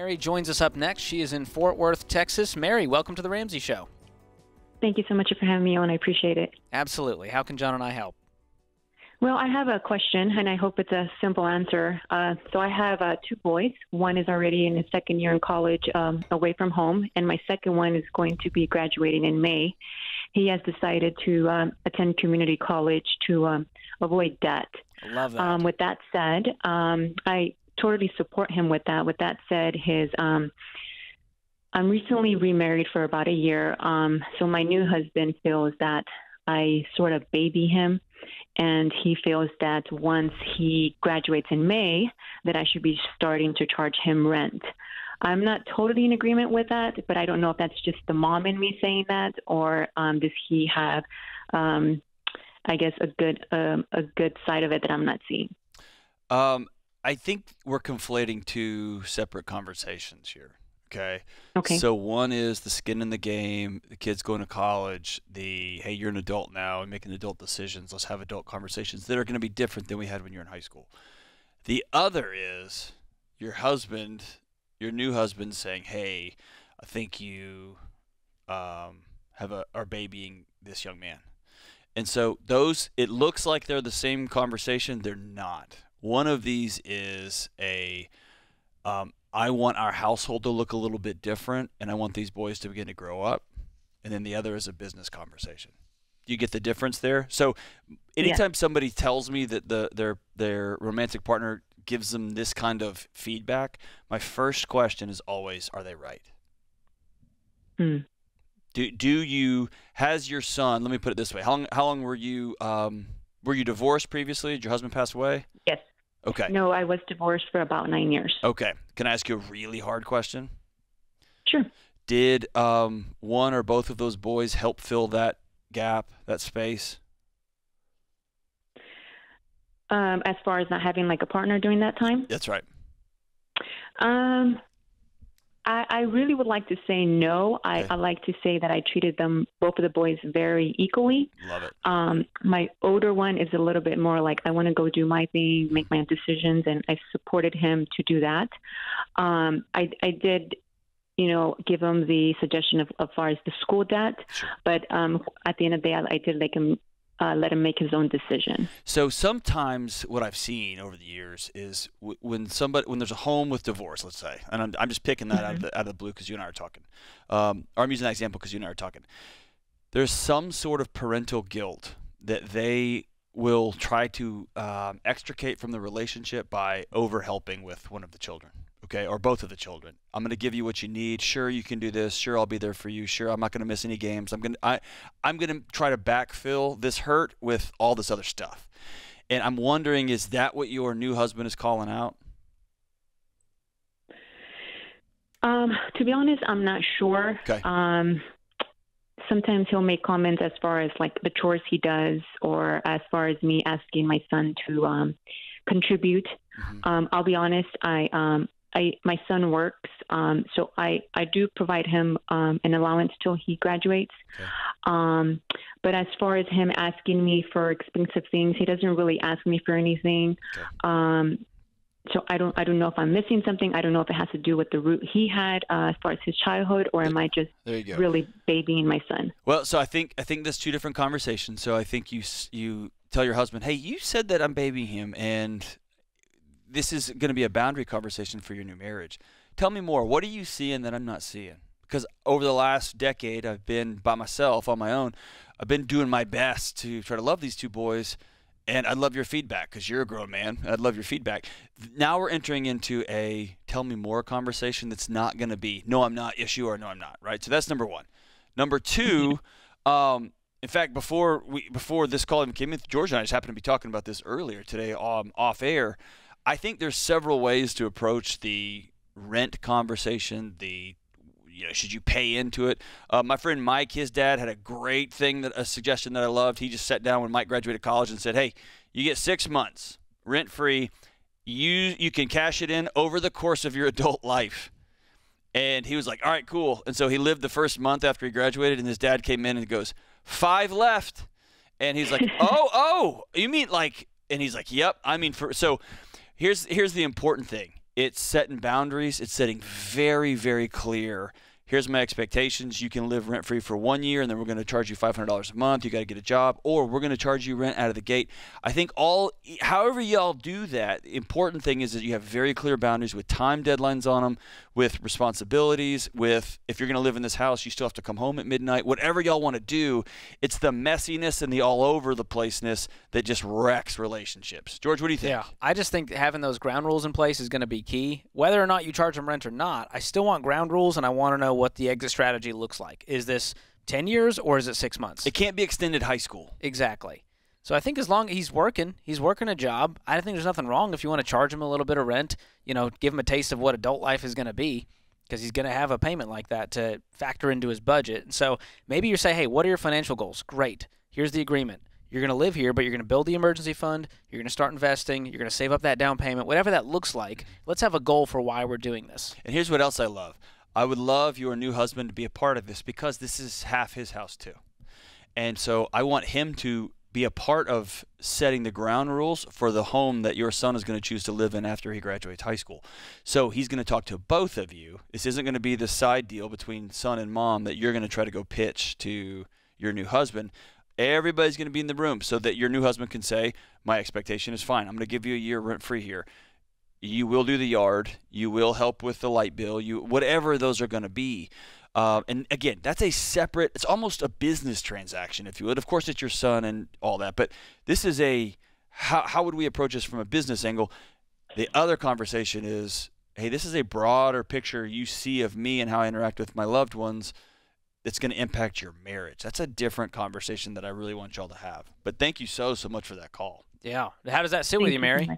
Mary joins us up next. She is in Fort Worth, Texas. Mary, welcome to the Ramsey Show. Thank you so much for having me on. I appreciate it. Absolutely. How can John and I help? Well, I have a question, and I hope it's a simple answer. So I have two boys. One is already in his second year in college away from home, and my second one is going to be graduating in May. He has decided to attend community college to avoid debt. Love that. With that said, I totally support him with that. With that said, I'm recently remarried for about a year, so my new husband feels that I sort of baby him, and he feels that once he graduates in May, that I should be starting to charge him rent. I'm not totally in agreement with that, but I don't know if that's just the mom in me saying that, or does he have, I guess, a good side of it that I'm not seeing? I think we're conflating two separate conversations here. Okay. So one is the skin in the game, the kid's going to college, hey, you're an adult now and making adult decisions. Let's have adult conversations that are going to be different than we had when you were in high school. The other is your new husband saying, hey, I think you are babying this young man. And so it looks like they're the same conversation. They're not. One of these is I want our household to look a little bit different, and I want these boys to begin to grow up. And then the other is a business conversation. Do you get the difference there? So anytime somebody tells me that their romantic partner gives them this kind of feedback, my first question is always, are they right? Has your son, let me put it this way, how long were you divorced previously? Did your husband pass away? Yes. Okay. No, I was divorced for about 9 years. Okay. Can I ask you a really hard question? Sure. Did one or both of those boys help fill that gap, that space? As far as not having like a partner during that time? That's right. I really would like to say no. Okay. I like to say that I treated both of the boys, very equally. Love it. My older one is a little bit more like, I want to go do my thing, make my own decisions, and I supported him to do that. I did, give him the suggestion of as far as the school debt, Sure. But at the end of the day, I did let him make his own decision. So sometimes what I've seen over the years is when there's a home with divorce, let's say, and I'm just picking that out of the blue because you and I are talking, or I'm using that example because you and I are talking. There's some sort of parental guilt that they will try to extricate from the relationship by over-helping with one of the children. Okay, or both of the children. I'm going to give you what you need. Sure, you can do this. Sure, I'll be there for you. Sure, I'm not going to miss any games. I'm going to try to backfill this hurt with all this other stuff. And I'm wondering, is that what your new husband is calling out? To be honest, I'm not sure. Okay. Sometimes he'll make comments as far as like the chores he does, or as far as me asking my son to contribute. I'll be honest, my son works, so I do provide him an allowance till he graduates. Okay. But as far as him asking me for expensive things, he doesn't really ask me for anything. Okay. So I don't know if I'm missing something. I don't know if it has to do with the root he had as far as his childhood, or am I just really babying my son? Well, so I think there's two different conversations. So I think you tell your husband, hey, you said that I'm babying him, and this is going to be a boundary conversation for your new marriage. Tell me more. What are you seeing that I'm not seeing? Because over the last decade, I've been by myself on my own. I've been doing my best to try to love these two boys, and I'd love your feedback because you're a grown man. I'd love your feedback. Now we're entering into a tell me more conversation that's not going to be no, I'm not, yes, you are, no, I'm not, right? So that's number one. Number two, in fact, before this call even came in, George and I just happened to be talking about this earlier today off air. I think there's several ways to approach the rent conversation, should you pay into it? My friend Mike, his dad, had a great a suggestion that I loved. He just sat down when Mike graduated college and said, hey, you get 6 months rent-free. You can cash it in over the course of your adult life. And he was like, all right, cool. And so he lived the first month after he graduated, and his dad came in and goes, 5 left. And he's like, oh, you mean like, and he's like, yep. I mean, so here's the important thing. It's setting boundaries. It's setting very, very clear. Here's my expectations. You can live rent-free for 1 year, and then we're going to charge you $500 a month. You got to get a job, or we're going to charge you rent out of the gate. I think however y'all do that, the important thing is that you have very clear boundaries with time deadlines on them, with responsibilities, with if you're going to live in this house, you still have to come home at midnight. Whatever y'all want to do, it's the messiness and the all-over-the-placeness that just wrecks relationships. George, what do you think? Yeah, I just think having those ground rules in place is going to be key. Whether or not you charge them rent or not, I still want ground rules, and I want to know what the exit strategy looks like. Is this 10 years or is it 6 months? It can't be extended high school. Exactly. So I think as long as he's working a job, I think there's nothing wrong if you want to charge him a little bit of rent, give him a taste of what adult life is going to be, because he's going to have a payment like that to factor into his budget. And so maybe you say, hey, what are your financial goals? Great. Here's the agreement. You're going to live here, but you're going to build the emergency fund. You're going to start investing. You're going to save up that down payment, whatever that looks like. Let's have a goal for why we're doing this. And here's what else I love. I would love your new husband to be a part of this, because this is half his house too. And so I want him to be a part of setting the ground rules for the home that your son is going to choose to live in after he graduates high school. So he's going to talk to both of you. This isn't going to be the side deal between son and mom that you're going to try to go pitch to your new husband. Everybody's going to be in the room so that your new husband can say, my expectation is fine. I'm going to give you a year rent-free here. You will do the yard. You will help with the light bill. Whatever those are going to be. And again, that's a separate, it's almost a business transaction, if you would. Of course, it's your son and all that, but this is how would we approach this from a business angle? The other conversation is, hey, this is a broader picture you see of me and how I interact with my loved ones that's going to impact your marriage. That's a different conversation that I really want y'all to have. But thank you so much for that call. Yeah. How does that sit with you, Mary?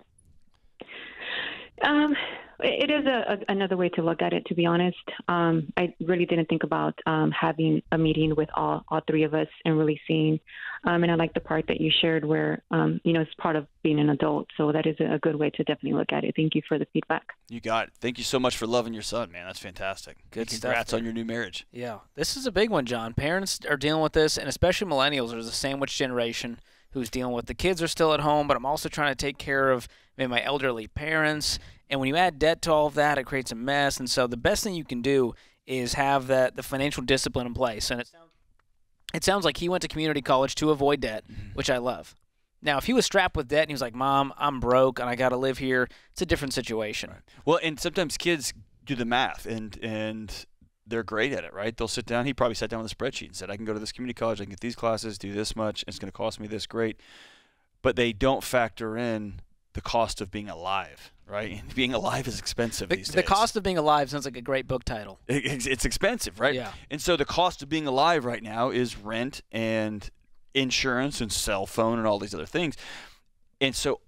It is another way to look at it, to be honest. I really didn't think about having a meeting with all three of us and really seeing. And I like the part that you shared where, it's part of being an adult. So that is a good way to definitely look at it. Thank you for the feedback. You got it. Thank you so much for loving your son, man. That's fantastic. Good stuff. Congrats on your new marriage. Yeah. This is a big one, John. Parents are dealing with this, and especially millennials. There's a sandwich generation who's dealing with the kids are still at home, but I'm also trying to take care of maybe my elderly parents. And when you add debt to all of that, it creates a mess. And so the best thing you can do is have the financial discipline in place. And it sounds like he went to community college to avoid debt, which I love. Now, if he was strapped with debt and he was like, Mom, I'm broke and I got to live here, it's a different situation. Right. Well, and sometimes kids do the math and they're great at it, right? They'll sit down. He probably sat down with a spreadsheet and said, I can go to this community college, I can get these classes, do this much, and it's going to cost me this great. But they don't factor in the cost of being alive, right? And being alive is expensive these days. The cost of being alive sounds like a great book title. It's expensive, right? Yeah. And so the cost of being alive right now is rent and insurance and cell phone and all these other things. And so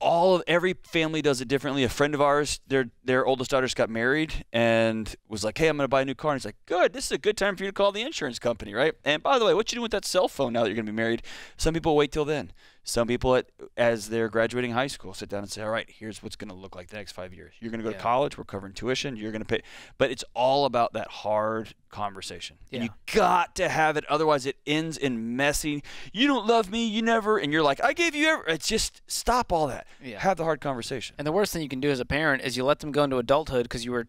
every family does it differently. A friend of ours, their oldest daughter just got married and was like, hey, I'm going to buy a new car. And he's like, good, this is a good time for you to call the insurance company, right? And by the way, what you doing with that cell phone now that you're going to be married? Some people wait till then. Some people, as they're graduating high school, sit down and say, all right, here's what's going to look like the next 5 years. You're going to go to college. We're covering tuition. You're going to pay. But it's all about that hard conversation. Yeah. And you got to have it. Otherwise, it ends in messy. You don't love me. You never. And you're like, I gave you everything. It's just stop all that. Yeah. Have the hard conversation. And the worst thing you can do as a parent is you let them go into adulthood because you were,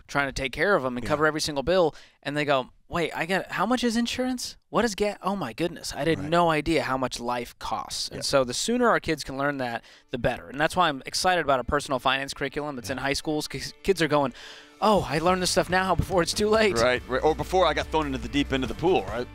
trying to take care of them and cover every single bill. And they go, wait, how much is insurance? What is gas? Oh, my goodness. I had no idea how much life costs. And so the sooner our kids can learn that, the better. And that's why I'm excited about a personal finance curriculum that's in high schools, because kids are going, oh, I learned this stuff now before it's too late. Right. Or before I got thrown into the deep end of the pool, right?